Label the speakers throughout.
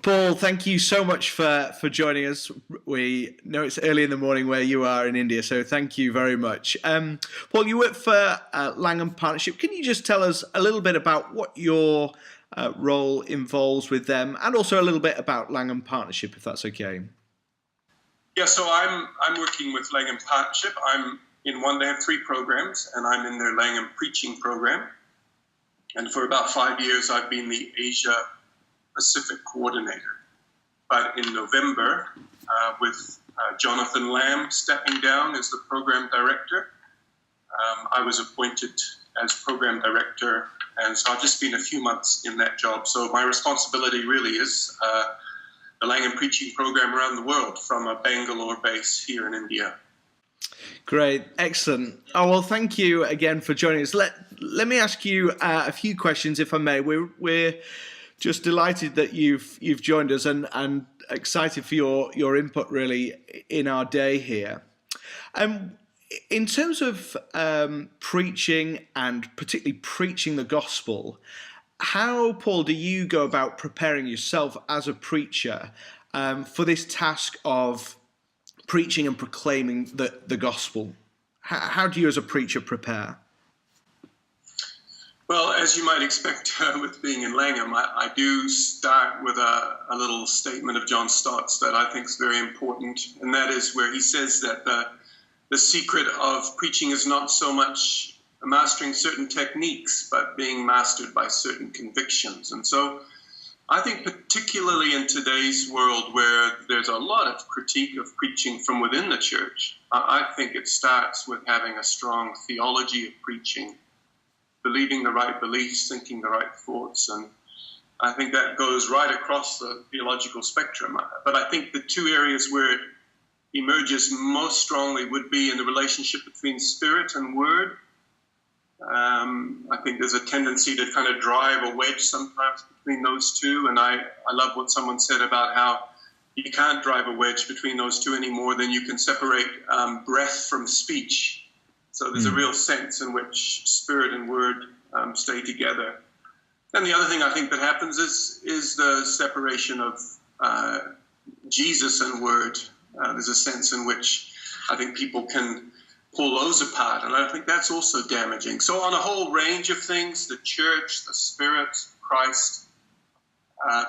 Speaker 1: Paul, thank you so much for joining us. We know it's early in the morning where you are in India, so thank you very much. Paul, you work for Langham Partnership. Can you just tell us a little bit about what your role involves with them, and also a little bit about Langham Partnership, if that's okay?
Speaker 2: Yeah, so I'm working with Langham Partnership. I'm in one. They have 3 programs, and I'm in their Langham Preaching program. And for about 5 years, I've been the Asia Pacific coordinator. But in November, with Jonathan Lamb stepping down as the program director, I was appointed as program director, and so I've just been a few months in that job. So my responsibility really is the Langham Preaching program around the world, from a Bangalore base here in India.
Speaker 1: Great, excellent. Oh, well, thank you again for joining us. Let me ask you a few questions, if I may. We're just delighted that you've joined us and excited for your input really in our day here. In terms of preaching, and particularly preaching the gospel, how, Paul, do you go about preparing yourself as a preacher for this task of preaching and proclaiming the gospel? How do you as a preacher prepare?
Speaker 2: Well, as you might expect with being in Langham, I do start with a little statement of John Stott's that I think is very important, and that is where he says that the secret of preaching is not so much mastering certain techniques, but being mastered by certain convictions. And so I think particularly in today's world, where there's a lot of critique of preaching from within the church, I think it starts with having a strong theology of preaching, believing the right beliefs, thinking the right thoughts. And I think that goes right across the theological spectrum. But I think the 2 areas where it emerges most strongly would be in the relationship between spirit and word. I think there's a tendency to kind of drive a wedge sometimes between those 2. And I love what someone said about how you can't drive a wedge between those 2 any more than you can separate breath from speech. So there's a real sense in which spirit and word stay together. And the other thing I think that happens is the separation of Jesus and word. There's a sense in which I think people can pull those apart, and I think that's also damaging. So on a whole range of things, the church, the spirit, Christ,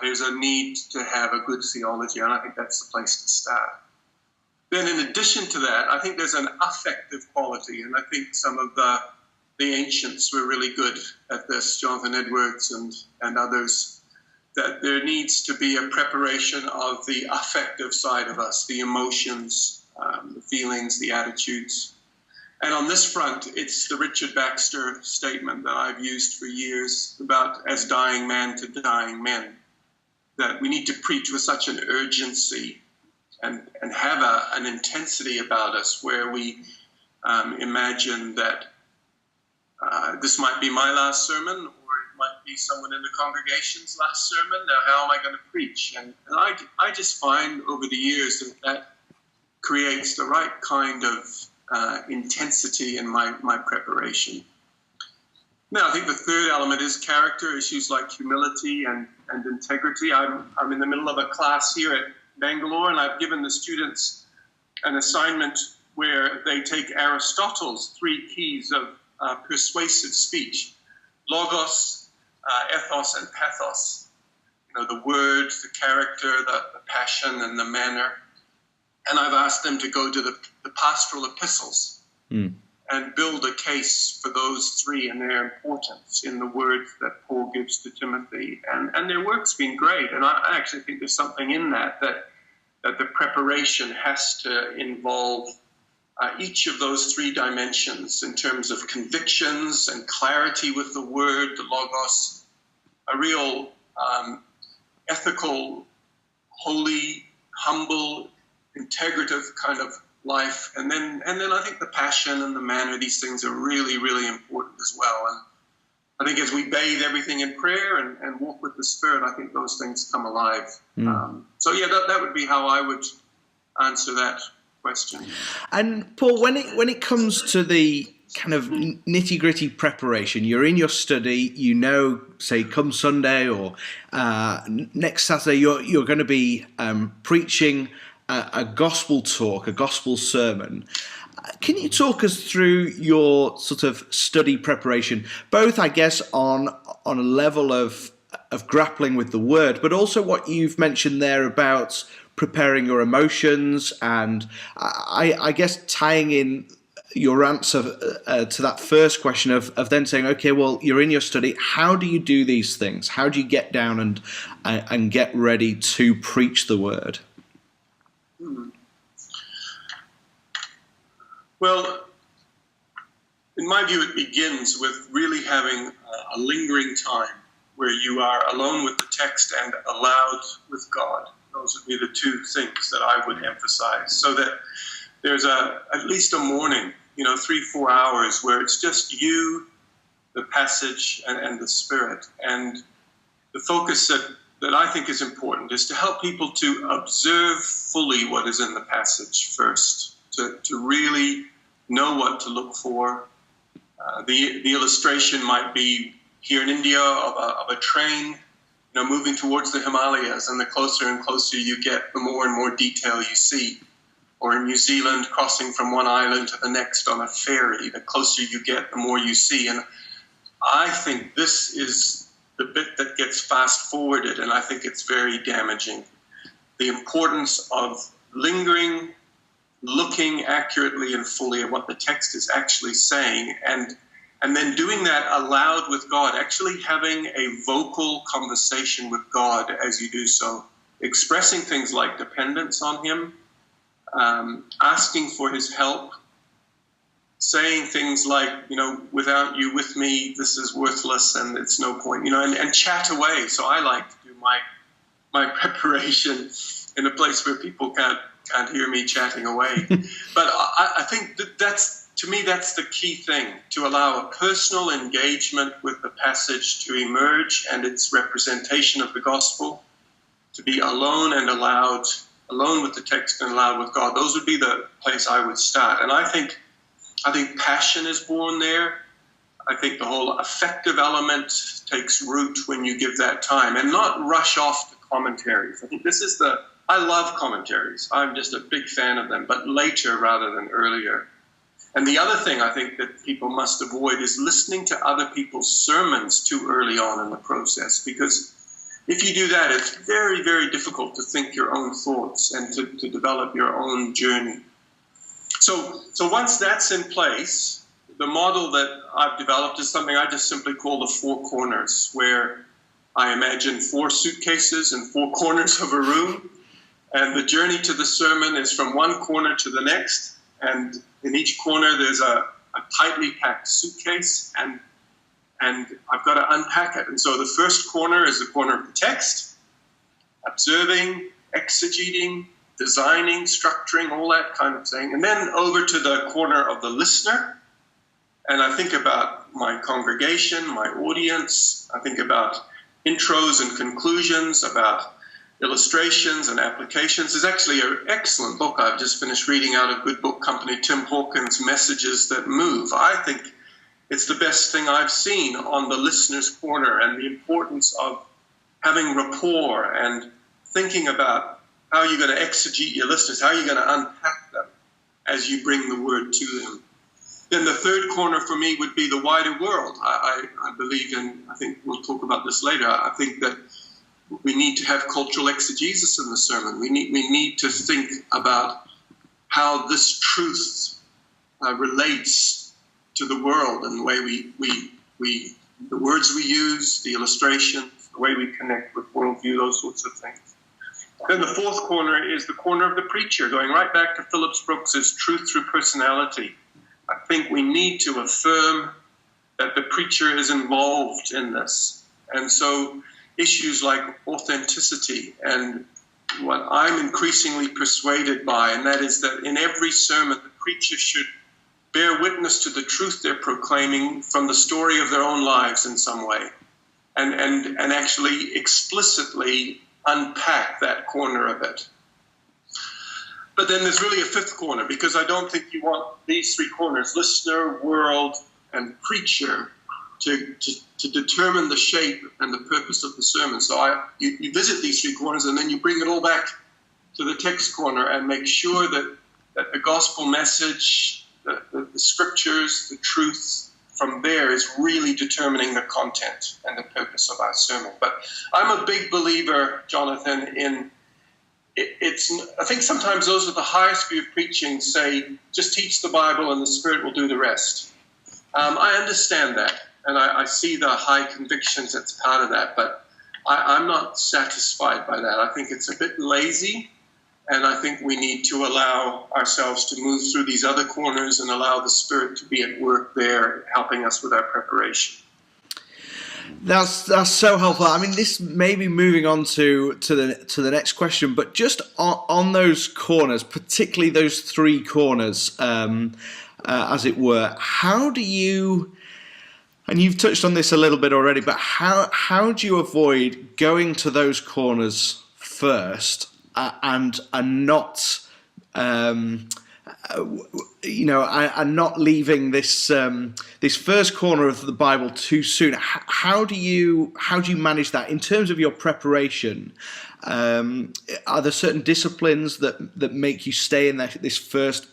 Speaker 2: there's a need to have a good theology, and I think that's the place to start. Then in addition to that, I think there's an affective quality, and I think some of the ancients were really good at this, Jonathan Edwards and others, that there needs to be a preparation of the affective side of us, the emotions, the feelings, the attitudes. And on this front, it's the Richard Baxter statement that I've used for years about as dying man to dying men, that we need to preach with such an urgency and have an intensity about us where we imagine that this might be my last sermon, or it might be someone in the congregation's last sermon. Now, how am I going to preach? And I just find over the years that creates the right kind of intensity in my preparation. Now, I think the third element is character, issues like humility and integrity. I'm in the middle of a class here at Bangalore, and I've given the students an assignment where they take Aristotle's 3 keys of persuasive speech: logos, ethos, and pathos. The word, the character, the passion, and the manner. And I've asked them to go to the pastoral epistles and build a case for those 3 and their importance in the words that Paul gives to Timothy. And their work's been great. And I actually think there's something in that the preparation has to involve each of those 3 dimensions in terms of convictions and clarity with the word, the logos, a real ethical, holy, humble, integrative kind of life, and then I think the passion and the manner, these things are really, really important as well. And I think as we bathe everything in prayer and walk with the Spirit, I think those things come alive. So yeah, that would be how I would answer that question.
Speaker 1: And Paul, when it comes to the kind of nitty-gritty preparation. You're in your study, you know, say come Sunday or next Saturday, you're going to be preaching a gospel talk, a gospel sermon. Can you talk us through your sort of study preparation, both, I guess, on a level of grappling with the word, but also what you've mentioned there about preparing your emotions, and I guess tying in your answer to that first question of then saying, okay, well, you're in your study. How do you do these things? How do you get down and get ready to preach the word?
Speaker 2: Well, in my view, it begins with really having a lingering time where you are alone with the text and allowed with God. Those would be the two things that I would emphasize, so that there's at least a morning, 3-4 hours where it's just you, the passage, and the Spirit. And the focus that I think is important is to help people to observe fully what is in the passage first, to really know what to look for. The illustration might be here in India of a train, moving towards the Himalayas, and the closer and closer you get, the more and more detail you see. Or in New Zealand, crossing from one island to the next on a ferry, the closer you get, the more you see. And I think this is the bit that gets fast forwarded, and I think it's very damaging. The importance of lingering, looking accurately and fully at what the text is actually saying, and then doing that aloud with God, actually having a vocal conversation with God as you do so, expressing things like dependence on Him, asking for His help, saying things like, without you with me, this is worthless and it's no point, and chat away. So I like to do my preparation in a place where people can't hear me chatting away. But I think that's the key thing, to allow a personal engagement with the passage to emerge and its representation of the gospel, to be alone and allowed, alone with the text and allowed with God. Those would be the place I would start. And I think passion is born there. I think the whole affective element takes root when you give that time, and not rush off to commentaries. I think I love commentaries. I'm just a big fan of them, but later rather than earlier. And the other thing I think that people must avoid is listening to other people's sermons too early on in the process, because if you do that, it's very, very difficult to think your own thoughts and to develop your own journey. So once that's in place, the model that I've developed is something I just simply call the 4 corners, where I imagine 4 suitcases in 4 corners of a room, and the journey to the sermon is from one corner to the next, and in each corner there's a tightly packed suitcase, and I've got to unpack it. And so the first corner is the corner of the text, observing, exegeting, designing, structuring, all that kind of thing. And then over to the corner of the listener, and I think about my congregation, my audience. I think about intros and conclusions, about illustrations and applications. There's actually an excellent book I've just finished reading out of Good Book Company, Tim Hawkins' Messages That Move. I think it's the best thing I've seen on the listener's corner, and the importance of having rapport and thinking about how you're going to exegete your listeners, how you're going to unpack them as you bring the word to them. Then the third corner for me would be the wider world. I believe in, I think we'll talk about this later, I think that we need to have cultural exegesis in the sermon. We need to think about how this truth relates to the world, and the way the words we use, the illustrations, the way we connect with worldview, those sorts of things. Then the fourth corner is the corner of the preacher, going right back to Phillips Brooks's truth through personality. I think we need to affirm that the preacher is involved in this. And so issues like authenticity, and what I'm increasingly persuaded by, and that is that in every sermon, the preacher should bear witness to the truth they're proclaiming from the story of their own lives in some way, and actually explicitly unpack that corner of it. But then there's really a fifth corner, because I don't think you want these three corners, listener, world, and preacher, to determine the shape and the purpose of the sermon. So you visit these three corners, and then you bring it all back to the text corner and make sure that the gospel message, the scriptures, the truth from there is really determining the content and the purpose of our sermon. But I'm a big believer, Jonathan, in I think sometimes those with the highest view of preaching say, just teach the Bible and the Spirit will do the rest. I understand that, and I see the high convictions that's part of that, but I'm not satisfied by that. I think it's a bit lazy, and I think we need to allow ourselves to move through these other corners and allow the Spirit to be at work there, helping us with our preparation.
Speaker 1: That's so helpful. I mean, this may be moving on to the next question, but just on those corners, particularly those three corners, as it were, how do you, and you've touched on this a little bit already, but how do you avoid going to those corners first and not and not leaving this first corner of the Bible too soon? How do you manage that in terms of your preparation? Are there certain disciplines that make you stay in this first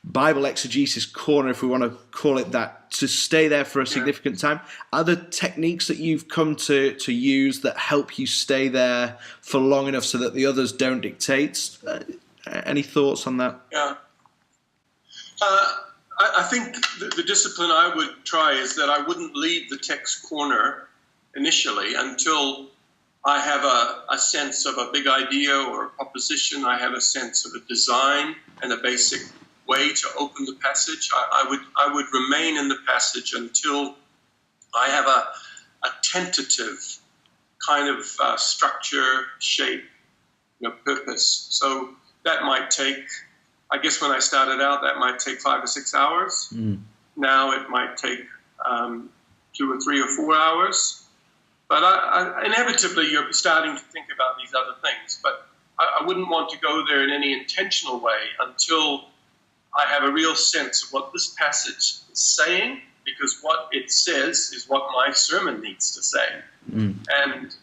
Speaker 1: Bible exegesis corner, if we want to call it that, to stay there for a significant time? Are there techniques that you've come to use that help you stay there for long enough so that the others don't dictate? Any thoughts on that?
Speaker 2: Yeah. I think the discipline I would try is that I wouldn't leave the text corner initially until I have a sense of a big idea or a proposition. I have a sense of a design and a basic way to open the passage. I would remain in the passage until I have a tentative kind of structure, shape, purpose. So that might take, I guess when I started out, that might take 5 or 6 hours. Now it might take 2 or 3 or 4 hours. But inevitably, you're starting to think about these other things. But I wouldn't want to go there in any intentional way until I have a real sense of what this passage is saying, because what it says is what my sermon needs to say. And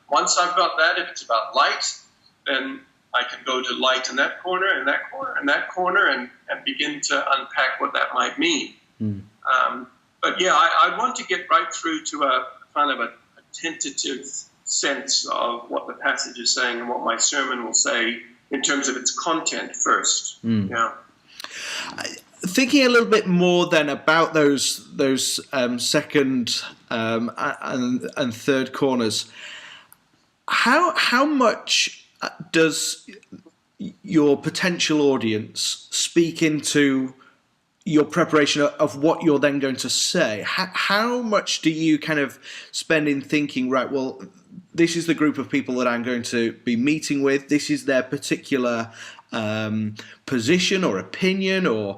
Speaker 2: once I've got that, if it's about light, then I can go to light in that corner, and that corner, and that corner, and begin to unpack what that might mean. But yeah, I want to get right through to a kind of a tentative sense of what the passage is saying and what my sermon will say in terms of its content first. Yeah.
Speaker 1: Thinking a little bit more then about those second and third corners, how much does your potential audience speak into your preparation of what you're then going to say? How much do you kind of spend in thinking, right, well, this is the group of people that I'm going to be meeting with, this is their particular position or opinion or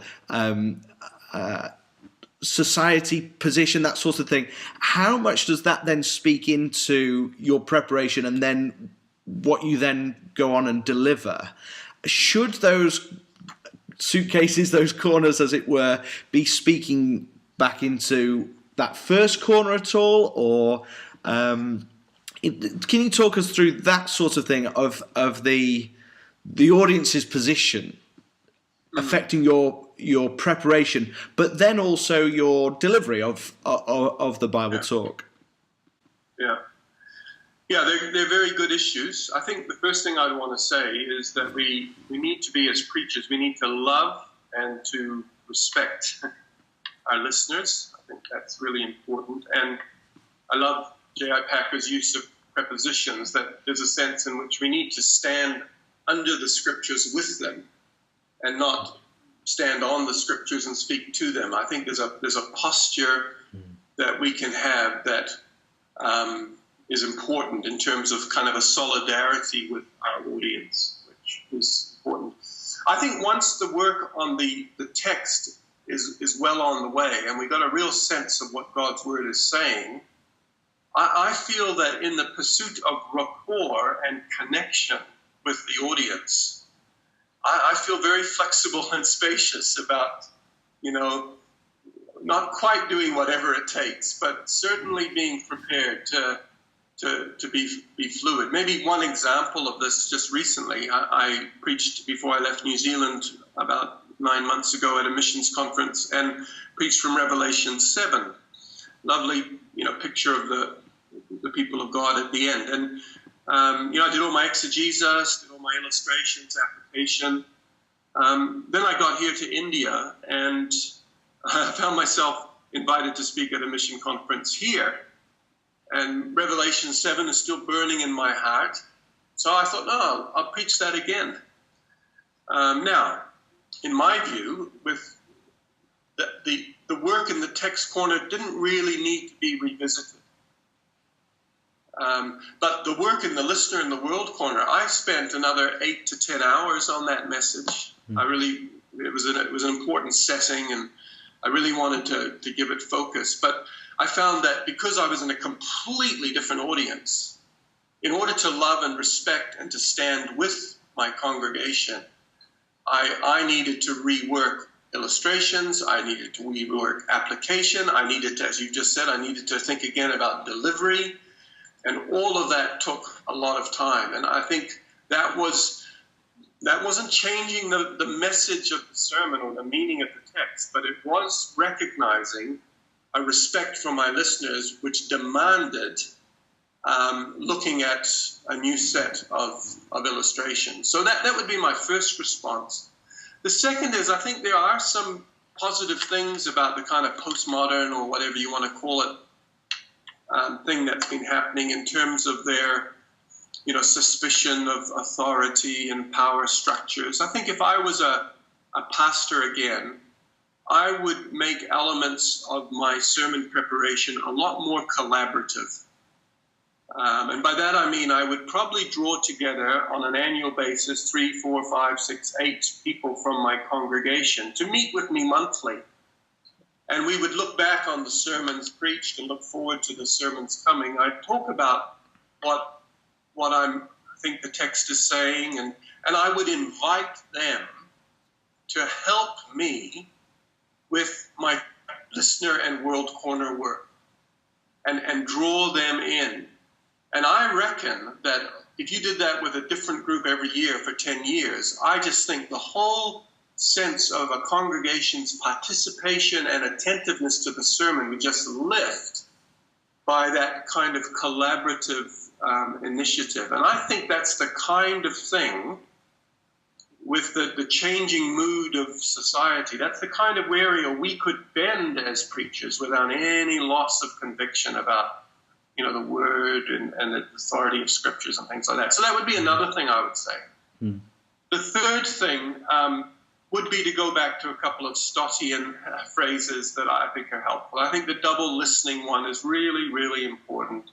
Speaker 1: society position, that sort of thing. How much does that then speak into your preparation and then what you then go on and deliver? Should those suitcases, those corners, as it were, be speaking back into that first corner at all? Or can you talk us through that sort of thing of the audience's position affecting your preparation, but then also your delivery of the Bible talk?
Speaker 2: Yeah, they're very good issues. I think the first thing I'd want to say is that we need to be, as preachers, we need to love and to respect our listeners. I think that's really important. And I love J.I. Packer's use of prepositions, that there's a sense in which we need to stand under the scriptures with them and not stand on the scriptures and speak to them. I think there's a posture that we can have that is important in terms of kind of a solidarity with our audience, which is important. I think once the work on the text is well on the way and we got a real sense of what God's word is saying, I feel that in the pursuit of rapport and connection with the audience, I feel very flexible and spacious about, not quite doing whatever it takes, but certainly being prepared to be fluid. Maybe one example of this, just recently, I preached before I left New Zealand about 9 months ago at a missions conference and preached from Revelation 7. Lovely, picture of the people of God at the end. And, I did all my exegesis, did all my illustrations, application. Then I got here to India and I found myself invited to speak at a mission conference here. And Revelation 7 is still burning in my heart. So I thought, no, I'll preach that again. Now, in my view, with the work in the text corner didn't really need to be revisited. But the work in the listener in the world corner, I spent another 8 to 10 hours on that message. It was an important setting, and I really wanted to give it focus. But I found that because I was in a completely different audience, in order to love and respect and to stand with my congregation, I needed to rework illustrations, I needed to rework application, I needed to, as you just said, I needed to think again about delivery, and all of that took a lot of time. And I think that wasn't changing the message of the sermon or the meaning of the text, but it was recognizing a respect for my listeners, which demanded looking at a new set of illustrations. So that would be my first response. The second is, I think there are some positive things about the kind of postmodern, or whatever you want to call it, thing that's been happening in terms of their, suspicion of authority and power structures. I think if I was a pastor again, I would make elements of my sermon preparation a lot more collaborative. And by that I mean I would probably draw together on an annual basis 3, 4, 5, 6, 8 people from my congregation to meet with me monthly. And we would look back on the sermons preached and look forward to the sermons coming. I'd talk about what I think the text is saying, and I would invite them to help me with my listener and world corner work and draw them in. And I reckon that if you did that with a different group every year for 10 years, I just think the whole sense of a congregation's participation and attentiveness to the sermon would just lift by that kind of collaborative initiative. And I think that's the kind of thing with the changing mood of society. That's the kind of area we could bend as preachers without any loss of conviction about the word and the authority of scriptures and things like that. So that would be another thing I would say. The third thing would be to go back to a couple of Stottian phrases that I think are helpful. I think the double listening one is really, really important,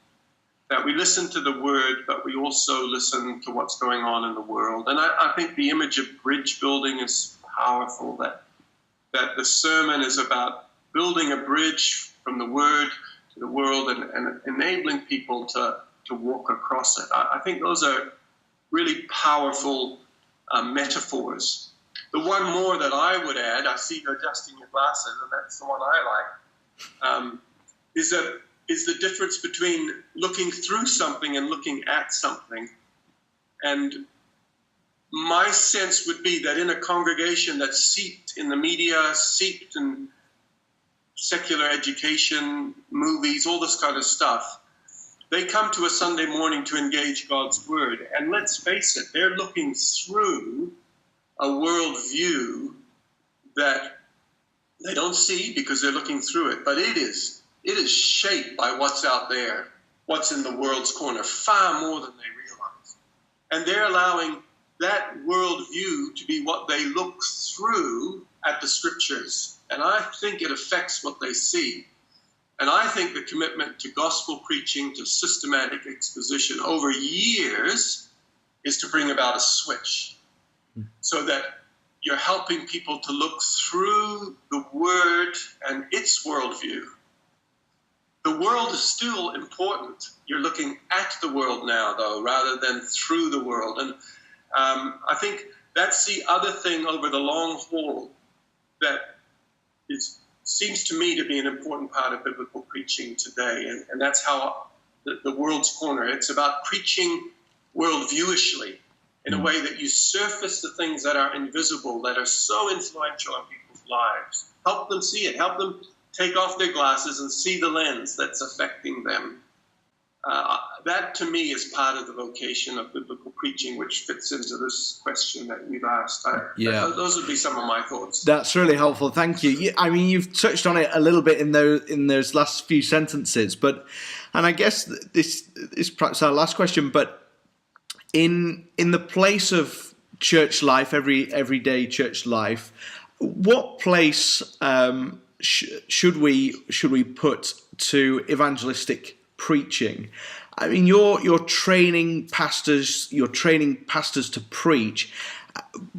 Speaker 2: that we listen to the word, but we also listen to what's going on in the world. And I think the image of bridge building is powerful, that the sermon is about building a bridge from the word to the world and enabling people to walk across it. I think those are really powerful metaphors. The one more that I would add, I see you adjusting your glasses, and that's the one I like, is the difference between looking through something and looking at something. And my sense would be that in a congregation that's seeped in the media, seeped in secular education, movies, all this kind of stuff, they come to a Sunday morning to engage God's word. And let's face it, they're looking through a worldview that they don't see because they're looking through it. But it is shaped by what's out there, what's in the world's corner, far more than they realize. And they're allowing that worldview to be what they look through at the scriptures. And I think it affects what they see. And I think the commitment to gospel preaching, to systematic exposition over years is to bring about a switch so that you're helping people to look through the word and its worldview. The world is still important. You're looking at the world now, though, rather than through the world. And I think that's the other thing over the long haul that seems to me to be an important part of biblical preaching today. And that's how the world's corner. It's about preaching worldviewishly in a way that you surface the things that are invisible, that are so influential in people's lives. Help them see it. Help them take off their glasses and see the lens that's affecting them. That, to me, is part of the vocation of biblical preaching, which fits into this question that you've asked. Those would be some of my thoughts.
Speaker 1: That's really helpful. Thank you. I mean, you've touched on it a little bit in those last few sentences, and I guess this is perhaps our last question. But in the place of church life, everyday church life, what place should we put to evangelistic preaching? I mean, you're training pastors to preach.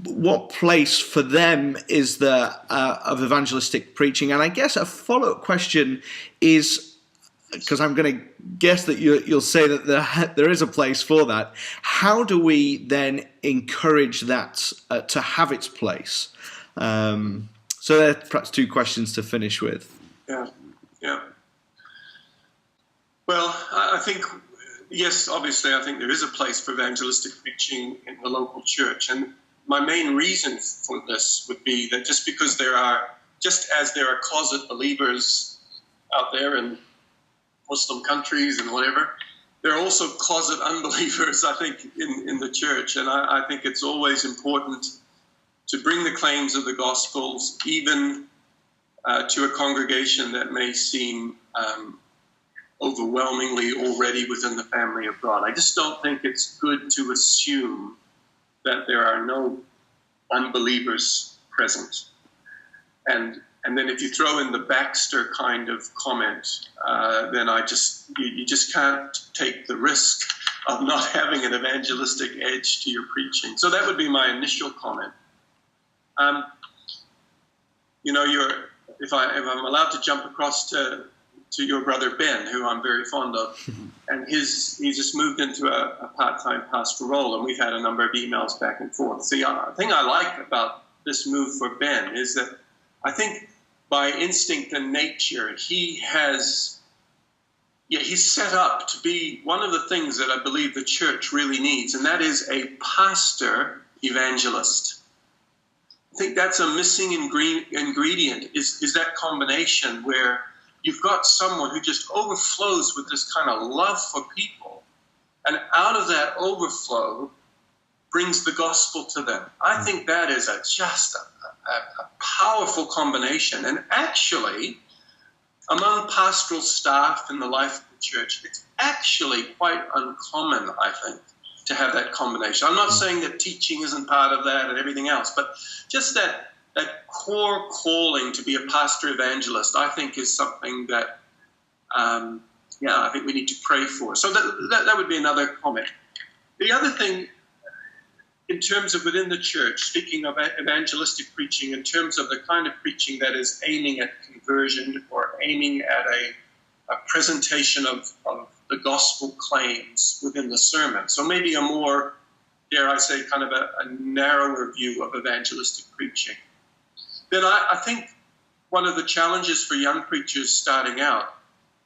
Speaker 1: What place for them is there of evangelistic preaching? And I guess a follow-up question is, because I'm going to guess that you'll say that there is a place for that. How do we then encourage that to have its place? So there are perhaps two questions to finish with.
Speaker 2: Yeah. Well, I think, yes, obviously, I think there is a place for evangelistic preaching in the local church. And my main reason for this would be that just as there are closet believers out there in Muslim countries and whatever, there are also closet unbelievers, I think, in the church. And I think it's always important to bring the claims of the Gospels, even to a congregation that may seem overwhelmingly already within the family of God. I just don't think it's good to assume that there are no unbelievers present. And then if you throw in the Baxter kind of comment, then you just can't take the risk of not having an evangelistic edge to your preaching. So that would be my initial comment. If I'm allowed to jump across to your brother Ben, who I'm very fond of, and he just moved into a part-time pastoral role, and we've had a number of emails back and forth. See, the thing I like about this move for Ben is that I think by instinct and nature, he's set up to be one of the things that I believe the church really needs, and that is a pastor evangelist. I think that's a missing ingredient, is that combination where you've got someone who just overflows with this kind of love for people, and out of that overflow brings the gospel to them. I think that is just a powerful combination. And actually, among pastoral staff in the life of the church, it's actually quite uncommon, I think, to have that combination. I'm not saying that teaching isn't part of that and everything else, but just that core calling to be a pastor evangelist, I think, is something that, I think we need to pray for. So that would be another comment. The other thing, in terms of within the church, speaking of evangelistic preaching, in terms of the kind of preaching that is aiming at conversion or aiming at a presentation of the gospel claims within the sermon. So maybe a more, dare I say, kind of a narrower view of evangelistic preaching. Then I think one of the challenges for young preachers starting out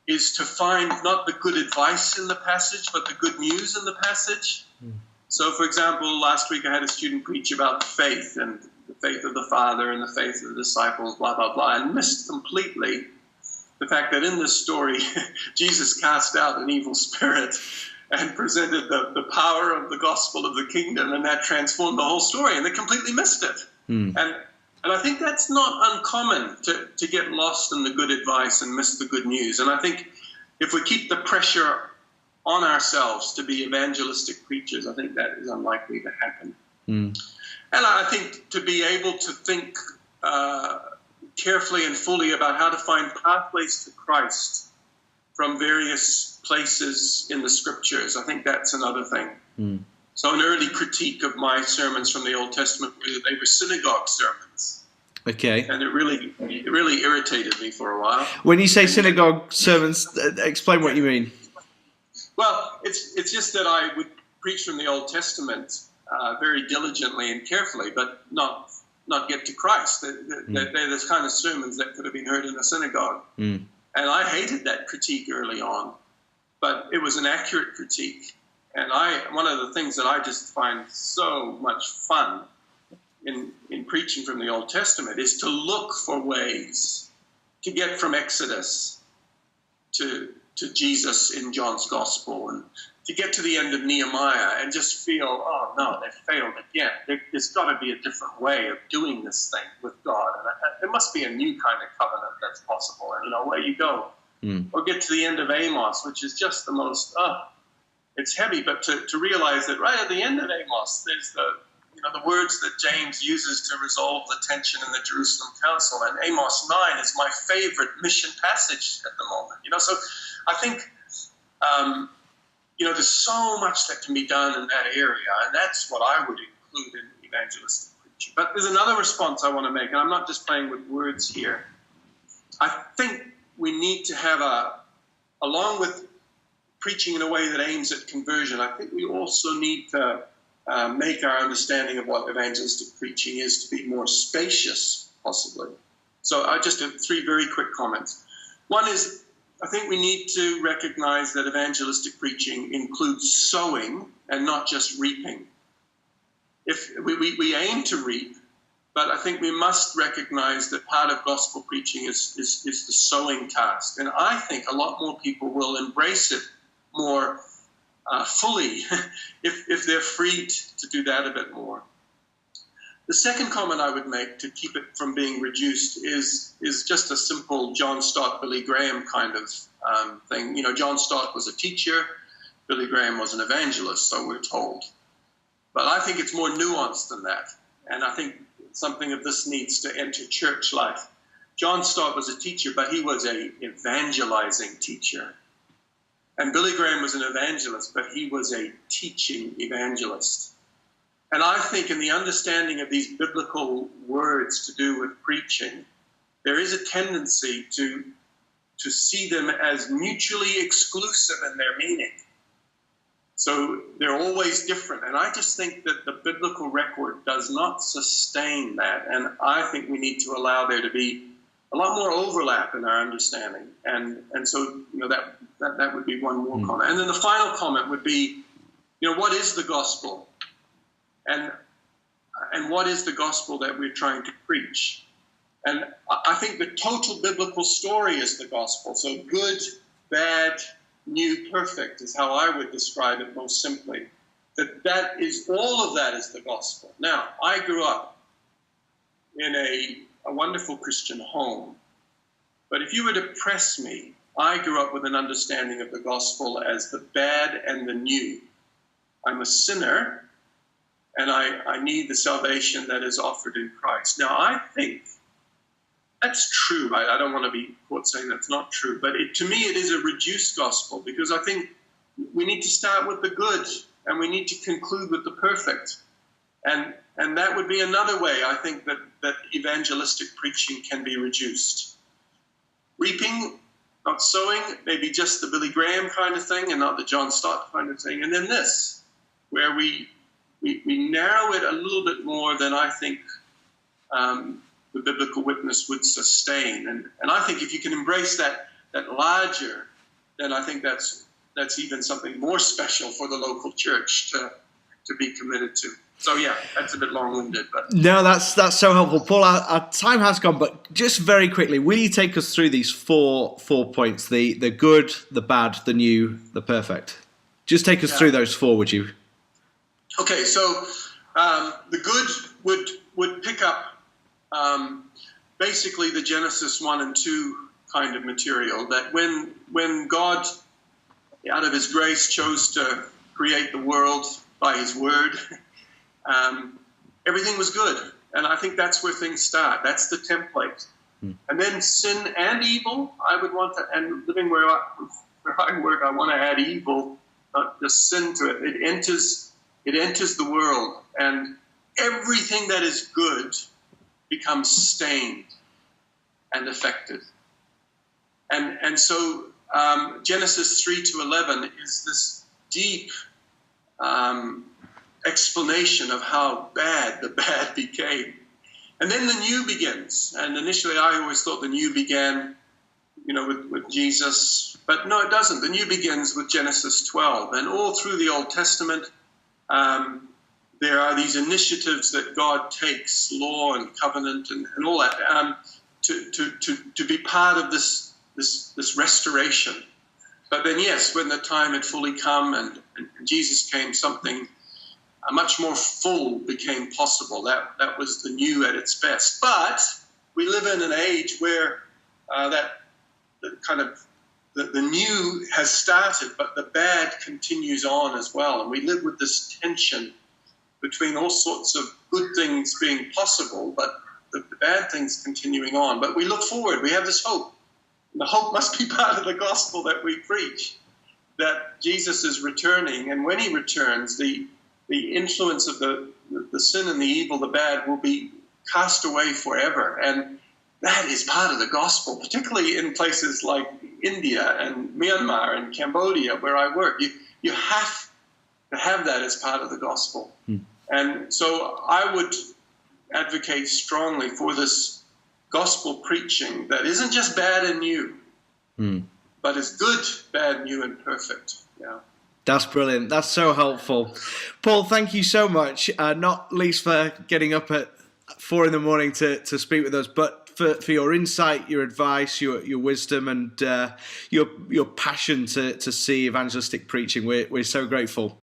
Speaker 2: is to find not the good advice in the passage, but the good news in the passage. So, for example, last week I had a student preach about faith and the faith of the Father and the faith of the disciples, blah, blah, blah, and missed completely the fact that in this story, Jesus cast out an evil spirit and presented the power of the gospel of the kingdom, and that transformed the whole story, and they completely missed it. And I think that's not uncommon to get lost in the good advice and miss the good news. And I think if we keep the pressure on ourselves to be evangelistic preachers, I think that is unlikely to happen. And I think to be able to think carefully and fully about how to find pathways to Christ from various places in the scriptures, I think that's another thing. So an early critique of my sermons from the Old Testament, they were synagogue sermons.
Speaker 1: Okay.
Speaker 2: And it really irritated me for a while.
Speaker 1: When you say synagogue sermons, explain what you mean.
Speaker 2: Well, it's just that I would preach from the Old Testament very diligently and carefully, but not get to Christ. They're the kind of sermons that could have been heard in a synagogue. And I hated that critique early on, but it was an accurate critique. And one of the things that I just find so much fun in preaching from the Old Testament is to look for ways to get from Exodus to Jesus in John's Gospel, and to get to the end of Nehemiah and just feel, oh no, they failed again. There's got to be a different way of doing this thing with God. And there must be a new kind of covenant that's possible. And away you go. Or get to the end of Amos, which is just the most, it's heavy, but to realize that right at the end of Amos, there's the words that James uses to resolve the tension in the Jerusalem Council. And Amos 9 is my favorite mission passage at the moment. So I think, there's so much that can be done in that area, and that's what I would include in evangelistic preaching. But there's another response I want to make, and I'm not just playing with words here. I think we need to have along with preaching in a way that aims at conversion, I think we also need to make our understanding of what evangelistic preaching is to be more spacious, possibly. So I just have 3 very quick comments. One is, I think we need to recognize that evangelistic preaching includes sowing and not just reaping. If we aim to reap, but I think we must recognize that part of gospel preaching is the sowing task. And I think a lot more people will embrace it more fully if they're freed to do that a bit more. The second comment I would make to keep it from being reduced is just a simple John Stott, Billy Graham kind of thing. John Stott was a teacher. Billy Graham was an evangelist, so we're told. But I think it's more nuanced than that. And I think something of this needs to enter church life. John Stott was a teacher, but he was an evangelizing teacher. And Billy Graham was an evangelist, but he was a teaching evangelist. And I think in the understanding of these biblical words to do with preaching, there is a tendency to see them as mutually exclusive in their meaning. So they're always different. And I just think that the biblical record does not sustain that. And I think we need to allow there to be a lot more overlap in our understanding. And so that would be one more comment. And then the final comment would be, what is the gospel? And what is the gospel that we're trying to preach? And I think the total biblical story is the gospel. So good, bad, new, perfect is how I would describe it most simply. That is, all of that is the gospel. Now, I grew up in a wonderful Christian home. But if you were to press me, I grew up with an understanding of the gospel as the bad and the new. I'm a sinner, and I need the salvation that is offered in Christ. Now, I think that's true. I don't want to be caught saying that's not true. But to me, it is a reduced gospel, because I think we need to start with the good, and we need to conclude with the perfect. And that would be another way, I think, that evangelistic preaching can be reduced. Reaping, not sowing, maybe just the Billy Graham kind of thing and not the John Stott kind of thing. And then this, where we narrow it a little bit more than I think the biblical witness would sustain. And I think if you can embrace that larger, then I think that's even something more special for the local church to be committed to. So yeah, that's a bit long-winded, but
Speaker 1: no, that's so helpful, Paul. Our time has gone, but just very quickly, will you take us through these four points: the good, the bad, the new, the perfect? Just take us through those four, would you?
Speaker 2: Okay, so the good would pick up basically the Genesis 1 and 2 kind of material. That when God, out of His grace, chose to create the world by His word. Everything was good. And I think that's where things start. That's the template. And then sin and evil, I would want to, and living where I work, I want to add evil, not just sin to it. It enters the world, and everything that is good becomes stained and affected. And so Genesis 3 to 11 is this deep explanation of how bad the bad became. And then the new begins. And initially I always thought the new began, with Jesus. But no, it doesn't. The new begins with Genesis 12. And all through the Old Testament, there are these initiatives that God takes, law and covenant and all that, to be part of this restoration. But then, yes, when the time had fully come and Jesus came, something much more full became possible. That was the new at its best. But we live in an age where the new has started, but the bad continues on as well. And we live with this tension between all sorts of good things being possible, but the bad things continuing on. But we look forward. We have this hope. And the hope must be part of the gospel that we preach, that Jesus is returning. And when he returns, the influence of the sin and the evil, the bad, will be cast away forever. And that is part of the gospel, particularly in places like India and Myanmar and Cambodia, where I work. You have to have that as part of the gospel. And so I would advocate strongly for this gospel preaching that isn't just bad and new, but is good, bad, new, and perfect. Yeah.
Speaker 1: That's brilliant. That's so helpful. Paul, thank you so much, not least for getting up at 4 a.m. to speak with us, but for your insight, your advice, your wisdom, and your passion to see evangelistic preaching. We're so grateful.